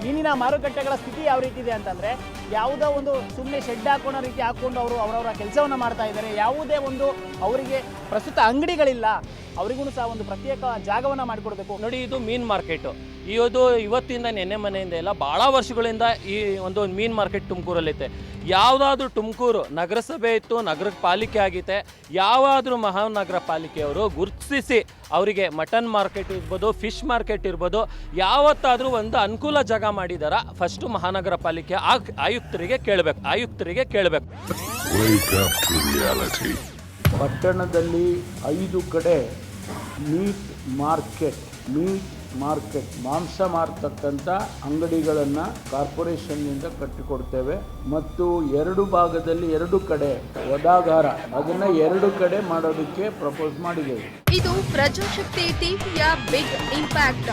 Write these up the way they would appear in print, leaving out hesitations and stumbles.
ಮೀನಿನ ಮಾರುಕಟ್ಟೆಗಳ ಸ್ಥಿತಿ ಯಾವ ರೀತಿ ಇದೆ ಅಂತಂದರೆ, ಯಾವುದೋ ಒಂದು ಸುಮ್ಮನೆ ಶೆಡ್ ಹಾಕೋಣ ರೀತಿ ಹಾಕ್ಕೊಂಡು ಅವರು ಅವರವರ ಕೆಲಸವನ್ನು ಮಾಡ್ತಾ ಇದ್ದಾರೆ. ಯಾವುದೇ ಒಂದು ಅವರಿಗೆ ಪ್ರಸ್ತುತ ಅಂಗಡಿಗಳಿಲ್ಲ, ಅವರಿಗೂ ಸಹ ಒಂದು ಪ್ರತ್ಯೇಕ ಜಾಗವನ್ನು ಮಾಡಿಕೊಡ್ಬೇಕು. ನೋಡಿ, ಇದು ಮೀನು ಮಾರ್ಕೆಟು. ಇವತ್ತಿಂದ ನೆನ್ನೆ ಮನೆಯಿಂದ ಎಲ್ಲ ಭಾಳ ವರ್ಷಗಳಿಂದ ಈ ಒಂದು ಮೀನು ಮಾರ್ಕೆಟ್ ತುಮಕೂರಲ್ಲಿತ್ತೆ. ಯಾವುದಾದ್ರೂ ತುಮಕೂರು ನಗರಸಭೆ ಇತ್ತು, ನಗರ ಪಾಲಿಕೆ ಆಗಿತ್ತೆ, ಯಾವುದಾದ್ರೂ ಮಹಾನಗರ ಪಾಲಿಕೆಯವರು ಗುರುತಿಸಿ ಅವರಿಗೆ ಮಟನ್ ಮಾರ್ಕೆಟ್ ಇರ್ಬೋದು, ಫಿಶ್ ಮಾರ್ಕೆಟ್ ಇರ್ಬೋದು, ಯಾವತ್ತಾದರೂ ಒಂದು ಅನುಕೂಲ ಜಾಗ ಮಾಡಿದಾರ ಫಸ್ಟು ಮಹಾನಗರ ಪಾಲಿಕೆ ಆಯುಕ್ತರಿಗೆ ಕೇಳಬೇಕು. ಪಟ್ಟಣದಲ್ಲಿ 5 ಕಡೆ ಮೀಟ್ ಮಾರ್ಕೆಟ್ ಮಾಂಸ ಮಾರ್ತಕ್ಕಂಥ ಅಂಗಡಿಗಳನ್ನು ಕಾರ್ಪೊರೇಷನ್ನಿಂದ ಕಟ್ಟಿಕೊಡ್ತೇವೆ. ಮತ್ತು 2 ಭಾಗದಲ್ಲಿ 2 ಕಡೆ ವದಾಗಾರ, ಅದನ್ನು 2 ಕಡೆ ಮಾಡೋದಕ್ಕೆ ಪ್ರಪೋಸ್ ಮಾಡಿದ್ದೇವೆ. ಇದು ಪ್ರಜಾಶಕ್ತಿ ಟಿವಿಯ ಬಿಗ್ ಇಂಪ್ಯಾಕ್ಟ್.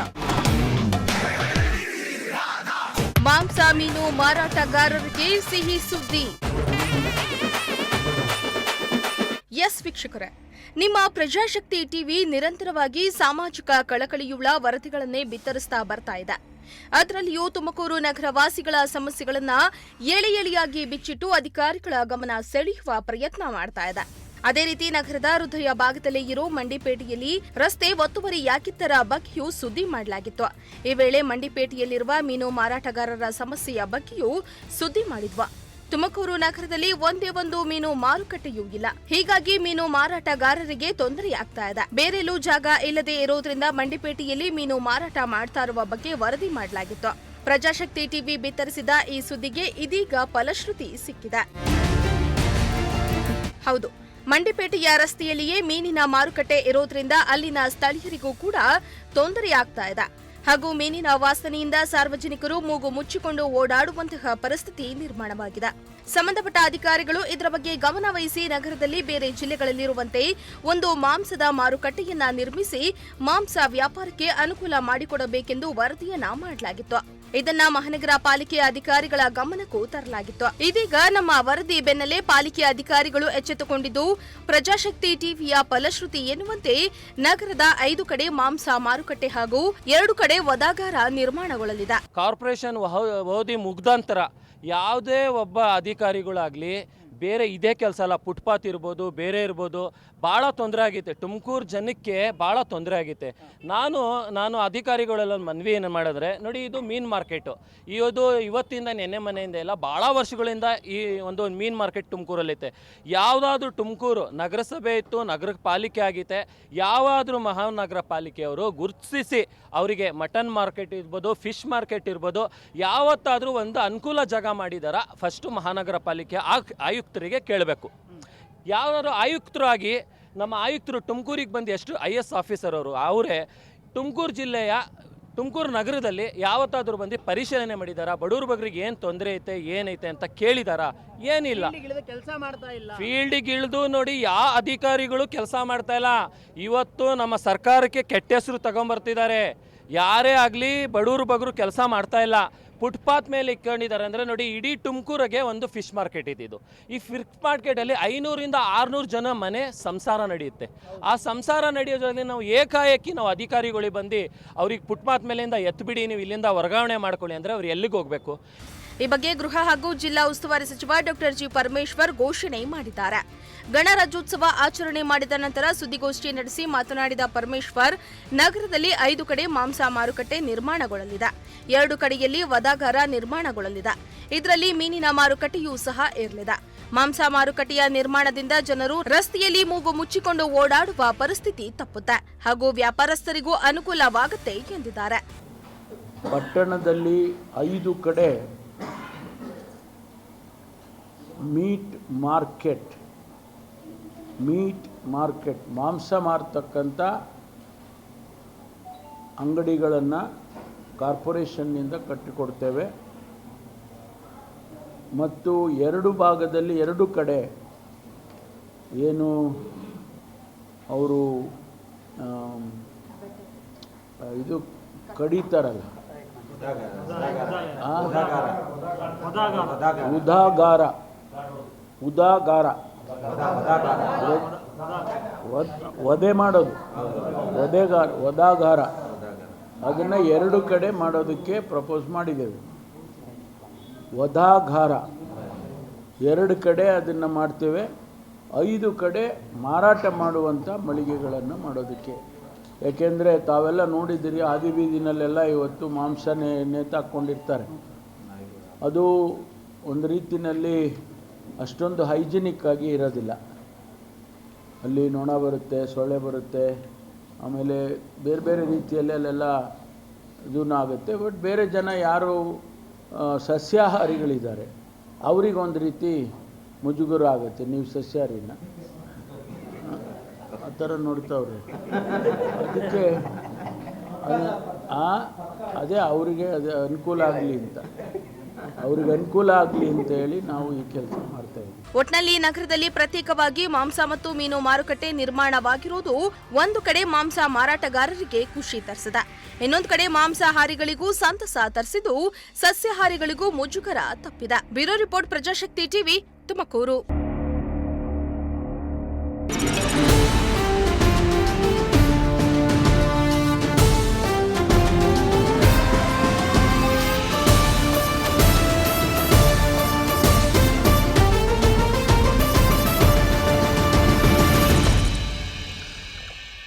ಮಾಂಸ ಮೀನು ಮಾರಾಟಗಾರರಿಗೆ ಸಿಹಿ ಸುದ್ದಿ. ಎಸ್ ವೀಕ್ಷಕರೇ, ನಿಮ್ಮ ಪ್ರಜಾಶಕ್ತಿ ಟಿವಿ ನಿರಂತರವಾಗಿ ಸಾಮಾಜಿಕ ಕಳಕಳಿಯುಳ್ಳ ವರದಿಗಳನ್ನೇ ಬಿತ್ತರಿಸ್ತಾ ಬರ್ತಾ ಇದೆ. ಅದರಲ್ಲಿಯೂ ತುಮಕೂರು ನಗರ ವಾಸಿಗಳ ಸಮಸ್ಯೆಗಳನ್ನ ಎಳೆಯಾಗಿ ಬಿಚ್ಚಿಟ್ಟು ಅಧಿಕಾರಿಗಳ ಗಮನ ಸೆಳೆಯುವ ಪ್ರಯತ್ನ ಮಾಡ್ತಾ ಇದೆ. ಅದೇ ರೀತಿ ನಗರದ ಹೃದಯ ಭಾಗದಲ್ಲೇ ಇರೋ ಮಂಡಿಪೇಟೆಯಲ್ಲಿ ರಸ್ತೆ ಒತ್ತುವರಿ ಯಾಕಿತ್ತರ ಬಗ್ಗೆಯೂ ಸುದ್ದಿ ಮಾಡಲಾಗಿತ್ತು. ಈ ವೇಳೆ ಮಂಡಿಪೇಟೆಯಲ್ಲಿರುವ ಮೀನು ಮಾರಾಟಗಾರರ ಸಮಸ್ಯೆಯ ಬಗ್ಗೆಯೂ ಸುದ್ದಿ ಮಾಡಿದ್ವ. ತುಮಕೂರು ನಗರದಲ್ಲಿ ಒಂದೇ ಒಂದು ಮೀನು ಮಾರುಕಟ್ಟೆಯೂ ಇಲ್ಲ. ಹೀಗಾಗಿ ಮೀನು ಮಾರಾಟಗಾರರಿಗೆ ತೊಂದರೆಯಾಗ್ತಾ ಇದೆ. ಬೇರೆಲ್ಲೂ ಜಾಗ ಇಲ್ಲದೆ ಇರೋದ್ರಿಂದ ಮಂಡಿಪೇಟೆಯಲ್ಲಿ ಮೀನು ಮಾರಾಟ ಮಾಡ್ತಾ ಇರುವ ಬಗ್ಗೆ ವರದಿ ಮಾಡಲಾಗಿತ್ತು. ಪ್ರಜಾಶಕ್ತಿ ಟಿವಿ ಬಿತ್ತರಿಸಿದ ಈ ಸುದ್ದಿಗೆ ಇದೀಗ ಫಲಶ್ರುತಿ ಸಿಕ್ಕಿದೆ. ಹೌದು, ಮಂಡಿಪೇಟೆಯ ರಸ್ತೆಯಲ್ಲಿಯೇ ಮೀನಿನ ಮಾರುಕಟ್ಟೆ ಇರೋದ್ರಿಂದ ಅಲ್ಲಿನ ಸ್ಥಳೀಯರಿಗೂ ಕೂಡ ತೊಂದರೆಯಾಗ್ತಾ ಇದೆ. ಹಾಗೂ ಮೀನಿನ ವಾಸನೆಯಿಂದ ಸಾರ್ವಜನಿಕರು ಮೂಗು ಮುಚ್ಚಿಕೊಂಡು ಓಡಾಡುವಂತಹ ಪರಿಸ್ಥಿತಿ ನಿರ್ಮಾಣವಾಗಿದೆ. ಸಂಬಂಧಪಟ್ಟ ಅಧಿಕಾರಿಗಳು ಇದರ ಬಗ್ಗೆ ಗಮನ ವಹಿಸಿ ನಗರದಲ್ಲಿ ಬೇರೆ ಜಿಲ್ಲೆಗಳಲ್ಲಿರುವಂತೆ ಒಂದು ಮಾಂಸದ ಮಾರುಕಟ್ಟೆಯನ್ನ ನಿರ್ಮಿಸಿ ಮಾಂಸ ವ್ಯಾಪಾರಕ್ಕೆ ಅನುಕೂಲ ಮಾಡಿಕೊಡಬೇಕೆಂದು ವರದಿಯನ್ನ ಮಾಡಲಾಗಿತ್ತು. ಇದನ್ನ ಮಹಾನಗರ ಪಾಲಿಕೆಯ ಅಧಿಕಾರಿಗಳ ಗಮನಕ್ಕೂ ತರಲಾಗಿತ್ತು. ಇದೀಗ ನಮ್ಮ ವರದಿ ಬೆನ್ನಲ್ಲೇ ಪಾಲಿಕೆ ಅಧಿಕಾರಿಗಳು ಎಚ್ಚೆತ್ತುಕೊಂಡಿದ್ದು, ಪ್ರಜಾಶಕ್ತಿ ಟಿವಿಯ ಫಲಶ್ರುತಿ ಎನ್ನುವಂತೆ ನಗರದ 5 ಕಡೆ ಮಾಂಸ ಮಾರುಕಟ್ಟೆ ಹಾಗೂ 2 ಕಡೆ ವದಾಗಾರ ನಿರ್ಮಾಣಗೊಳ್ಳಲಿದೆ. ಕಾರ್ಪೊರೇಷನ್ ಓದಿ ಮುಗ್ದಂತರ ಯಾವುದೇ ಒಬ್ಬ ಅಧಿಕಾರಿಗಳಾಗಲಿ ಬೇರೆ ಇದೇ ಕೆಲಸ ಅಲ್ಲ, ಫುಟ್ಪಾತ್ ಇರ್ಬೋದು, ಬೇರೆ ಇರ್ಬೋದು, ಭಾಳ ತೊಂದರೆ ಆಗಿತ್ತೆ. ತುಮಕೂರು ಜನಕ್ಕೆ ಭಾಳ ತೊಂದರೆ ಆಗಿತ್ತೆ. ನಾನು ಅಧಿಕಾರಿಗಳೆಲ್ಲ ಮನವಿ ಏನು ಮಾಡಿದ್ರೆ, ನೋಡಿ, ಇದು ಮೀನು ಮಾರ್ಕೆಟು. ಇವತ್ತಿಂದ ನೆನ್ನೆ ಮನೆಯಿಂದ ಎಲ್ಲ ಭಾಳ ವರ್ಷಗಳಿಂದ ಈ ಒಂದು ಮೀನು ಮಾರ್ಕೆಟ್ ತುಮಕೂರಲ್ಲಿತ್ತೆ. ಯಾವುದಾದ್ರೂ ತುಮಕೂರು ನಗರಸಭೆ ಇತ್ತು, ನಗರ ಪಾಲಿಕೆ ಆಗಿತ್ತೆ, ಯಾವುದಾದ್ರೂ ಮಹಾನಗರ ಪಾಲಿಕೆಯವರು ಗುರುತಿಸಿ ಅವರಿಗೆ ಮಟನ್ ಮಾರ್ಕೆಟ್ ಇರ್ಬೋದು, ಫಿಶ್ ಮಾರ್ಕೆಟ್ ಇರ್ಬೋದು, ಯಾವತ್ತಾದರೂ ಒಂದು ಅನುಕೂಲ ಜಾಗ ಮಾಡಿದಾರ ಫಸ್ಟು ಮಹಾನಗರ ಪಾಲಿಕೆ ಆಯುಕ್ತರಿಗೆ ಕೇಳಬೇಕು. ಯಾವ್ದಾದ್ರು ಆಯುಕ್ತರಾಗಿ ನಮ್ಮ ಆಯುಕ್ತರು ತುಮಕೂರಿಗೆ ಬಂದು ಎಷ್ಟು IS ಆಫೀಸರ್ ಅವರೇ ತುಮಕೂರು ನಗರದಲ್ಲಿ ಯಾವತ್ತಾದ್ರೂ ಬಂದು ಪರಿಶೀಲನೆ ಮಾಡಿದಾರ? ಬಡವ್ರ ಬಗ್ಗರಿಗೆ ಏನು ತೊಂದರೆ ಐತೆ ಏನೈತೆ ಅಂತ ಕೇಳಿದಾರ? ಏನಿಲ್ಲ. ಫೀಲ್ಡಿಗೆ ಇಳಿದು ನೋಡಿ, ಯಾವ ಅಧಿಕಾರಿಗಳು ಕೆಲಸ ಮಾಡ್ತಾ ಇಲ್ಲ. ಇವತ್ತು ನಮ್ಮ ಸರ್ಕಾರಕ್ಕೆ ಕೆಟ್ಟ ಹೆಸರು ತಗೊಂಬರ್ತಿದ್ದಾರೆ. ಯಾರೇ ಆಗಲಿ ಬಡವ್ರ ಬಗ್ಗರು ಕೆಲಸ ಮಾಡ್ತಾ ಇಲ್ಲ. ಫುಟ್ಪಾತ್ ಮೇಲೆ ಇಟ್ಕೊಂಡಿದ್ದಾರೆ. ಅಂದರೆ ನೋಡಿ, ಇಡೀ ತುಮಕೂರಿಗೆ ಒಂದು ಫಿಶ್ ಮಾರ್ಕೆಟ್ ಇದ್ದಿದ್ದು. ಈ ಫಿಶ್ ಮಾರ್ಕೆಟಲ್ಲಿ 500ರಿಂದ 600 ಜನ ಮನೆ ಸಂಸಾರ ನಡೆಯುತ್ತೆ. ಆ ಸಂಸಾರ ನಡೆಯೋದ್ರಲ್ಲಿ ನಾವು ಏಕಾಏಕಿ ಅಧಿಕಾರಿಗಳಿಗೆ ಬಂದು ಅವ್ರಿಗೆ ಫುಟ್ಪಾತ್ ಮೇಲಿಂದ ಎತ್ಬಿಡಿ, ನೀವು ಇಲ್ಲಿಂದ ವರ್ಗಾವಣೆ ಮಾಡ್ಕೊಳ್ಳಿ ಅಂದರೆ ಅವ್ರು ಎಲ್ಲಿಗೆ ಹೋಗಬೇಕು? ಈ ಬಗ್ಗೆ ಗೃಹ ಹಾಗೂ ಜಿಲ್ಲಾ ಉಸ್ತುವಾರಿ ಸಚಿವ ಡಾಕ್ಟರ್ ಜಿ ಪರಮೇಶ್ವರ್ ಘೋಷಣೆ ಮಾಡಿದ್ದಾರೆ. ಗಣರಾಜ್ಯೋತ್ಸವ ಆಚರಣೆ ಮಾಡಿದ ನಂತರ ಸುದ್ದಿಗೋಷ್ಠಿ ನಡೆಸಿ ಮಾತನಾಡಿದ ಪರಮೇಶ್ವರ್, ನಗರದಲ್ಲಿ 5 ಕಡೆ ಮಾಂಸ ಮಾರುಕಟ್ಟೆ ನಿರ್ಮಾಣಗೊಳ್ಳಲಿದೆ, 2 ಕಡೆಯಲ್ಲಿ ವದಾಗಾರ ನಿರ್ಮಾಣಗೊಳ್ಳಲಿದೆ. ಇದರಲ್ಲಿ ಮೀನಿನ ಮಾರುಕಟ್ಟೆಯೂ ಸಹ ಇರಲಿದೆ. ಮಾಂಸ ಮಾರುಕಟ್ಟೆಯ ನಿರ್ಮಾಣದಿಂದ ಜನರು ರಸ್ತೆಯಲ್ಲಿ ಮೂಗು ಮುಚ್ಚಿಕೊಂಡು ಓಡಾಡುವ ಪರಿಸ್ಥಿತಿ ತಪ್ಪುತ್ತೆ ಹಾಗೂ ವ್ಯಾಪಾರಸ್ಥರಿಗೂ ಅನುಕೂಲವಾಗುತ್ತೆ ಎಂದಿದ್ದಾರೆ. ಪಟ್ಟಣದಲ್ಲಿ 5 ಕಡೆ ಮೀಟ್ ಮಾರ್ಕೆಟ್ ಮಾಂಸ ಮಾರ್ತಕ್ಕಂಥ ಅಂಗಡಿಗಳನ್ನು ಕಾರ್ಪೊರೇಷನ್ನಿಂದ ಕಟ್ಟಿಕೊಡ್ತೇವೆ. ಮತ್ತು 2 ಭಾಗದಲ್ಲಿ 2 ಕಡೆ ಏನು ಅವರು ಇದು ಕಡಿತಾರಲ್ಲ, ಉದಾಗಾರ ಉದಾಗಾರ ವಧೆ ಮಾಡೋದು, ವದಾಗಾರ ಅದನ್ನು 2 ಕಡೆ ಮಾಡೋದಕ್ಕೆ ಪ್ರಪೋಸ್ ಮಾಡಿದ್ದೇವೆ. ವದಾಗಾರ 2 ಕಡೆ ಅದನ್ನು ಮಾಡ್ತೇವೆ. 5 ಕಡೆ ಮಾರಾಟ ಮಾಡುವಂಥ ಮಳಿಗೆಗಳನ್ನು ಮಾಡೋದಕ್ಕೆ. ಯಾಕೆಂದರೆ ತಾವೆಲ್ಲ ನೋಡಿದ್ದೀರಿ, ಆದಿ ಬೀದಿನಲ್ಲೆಲ್ಲ ಇವತ್ತು ಮಾಂಸ ನೇತಾಕೊಂಡಿರ್ತಾರೆ. ಅದು ಒಂದು ರೀತಿಯಲ್ಲಿ ಅಷ್ಟೊಂದು ಹೈಜಿನಿಕ್ ಆಗಿ ಇರೋದಿಲ್ಲ. ಅಲ್ಲಿ ನೊಣ ಬರುತ್ತೆ, ಸೊಳ್ಳೆ ಬರುತ್ತೆ, ಆಮೇಲೆ ಬೇರೆ ಬೇರೆ ರೀತಿಯಲ್ಲಿ ಅಲ್ಲೆಲ್ಲ ಇದೂ ಆಗುತ್ತೆ. ಬಟ್ ಬೇರೆ ಜನ ಯಾರು ಸಸ್ಯಾಹಾರಿಗಳಿದ್ದಾರೆ ಅವರಿಗೊಂದು ರೀತಿ ಮುಜುಗರ ಆಗುತ್ತೆ. ನೀವು ಸಸ್ಯಾಹಾರಿನ ಆ ಥರ ನೋಡ್ತಾವ್ರೆ. ಅದಕ್ಕೆ ಅದೇ ಅವರಿಗೆ ಅದು ಅನುಕೂಲ ಆಗಲಿ ಅಂತ, ಅವ್ರಿಗೆ ಅನುಕೂಲ ಆಗಲಿ ಅಂತ ಹೇಳಿ ನಾವು ಈ ಕೆಲಸ ಮಾಡ್ತಾ ಇದ್ದೀವಿ. ಒಟ್ನಲ್ಲಿ ನಗರದಲ್ಲಿ ಪ್ರತ್ಯೇಕವಾಗಿ ಮಾಂಸ ಮತ್ತು ಮೀನು ಮಾರುಕಟ್ಟೆ ನಿರ್ಮಾಣವಾಗಿರುವುದು ಒಂದು ಕಡೆ ಮಾಂಸ ಮಾರಾಟಗಾರರಿಗೆ ಖುಷಿ ತರಿಸಿದೆ, ಇನ್ನೊಂದು ಕಡೆ ಮಾಂಸಾಹಾರಿಗಳಿಗೂ ಸಂತಸ ತರಿಸಿದ್ದು ಸಸ್ಯಾಹಾರಿಗಳಿಗೂ ಮುಜುಗರ ತಪ್ಪಿದೆ. Bureau report, Prajashakti TV, Tumakuru.